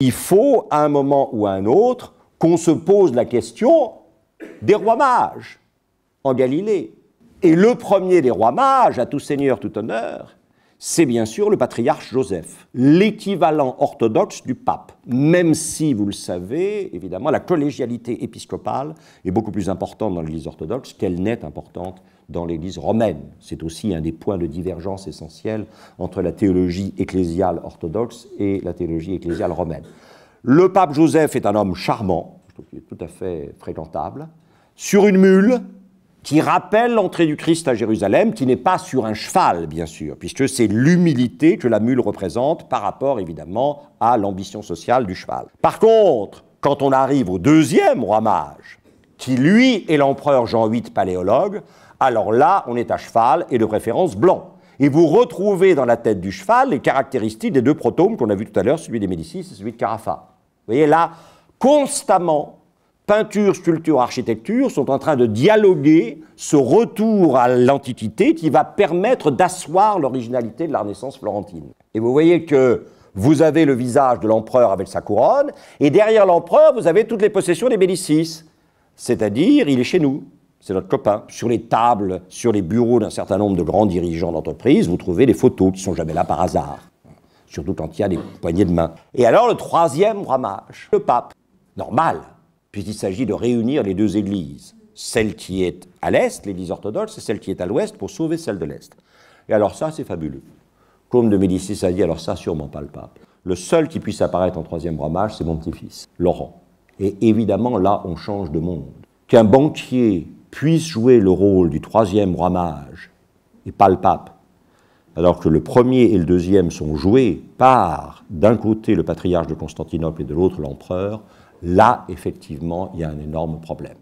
Il faut, à un moment ou à un autre, qu'on se pose la question des rois mages en Galilée. Et le premier des rois mages, à tout seigneur, tout honneur, c'est bien sûr le patriarche Joseph, l'équivalent orthodoxe du pape, même si, vous le savez, évidemment, la collégialité épiscopale est beaucoup plus importante dans l'Église orthodoxe qu'elle n'est importante dans l'Église romaine. C'est aussi un des points de divergence essentiels entre la théologie ecclésiale orthodoxe et la théologie ecclésiale romaine. Le pape Joseph est un homme charmant, je trouve qu'il est tout à fait fréquentable, sur une mule, qui rappelle l'entrée du Christ à Jérusalem, qui n'est pas sur un cheval, bien sûr, puisque c'est l'humilité que la mule représente par rapport, évidemment, à l'ambition sociale du cheval. Par contre, quand on arrive au deuxième roi mage, qui, lui, est l'empereur Jean VIII paléologue, alors là, on est à cheval et de préférence blanc. Et vous retrouvez dans la tête du cheval les caractéristiques des deux protomes qu'on a vus tout à l'heure, celui des Médicis et celui de Carafa. Vous voyez là, constamment, peinture, sculpture, architecture sont en train de dialoguer ce retour à l'Antiquité qui va permettre d'asseoir l'originalité de la Renaissance florentine. Et vous voyez que vous avez le visage de l'empereur avec sa couronne, et derrière l'empereur, vous avez toutes les possessions des Médicis. C'est-à-dire, il est chez nous, c'est notre copain. Sur les tables, sur les bureaux d'un certain nombre de grands dirigeants d'entreprise, vous trouvez des photos qui ne sont jamais là par hasard, surtout quand il y a des poignées de main. Et alors, le troisième roi mage, le pape, normal, puisqu'il s'agit de réunir les deux églises, celle qui est à l'est, l'église orthodoxe, et celle qui est à l'ouest, pour sauver celle de l'est. Et alors ça, c'est fabuleux. Comme de Médicis a dit, alors ça, sûrement pas le pape. Le seul qui puisse apparaître en troisième roi mage, c'est mon petit-fils, Laurent. Et évidemment, là, on change de monde. Qu'un banquier puisse jouer le rôle du troisième roi mage, et pas le pape, alors que le premier et le deuxième sont joués par, d'un côté, le patriarche de Constantinople et de l'autre, l'empereur, là, effectivement, il y a un énorme problème.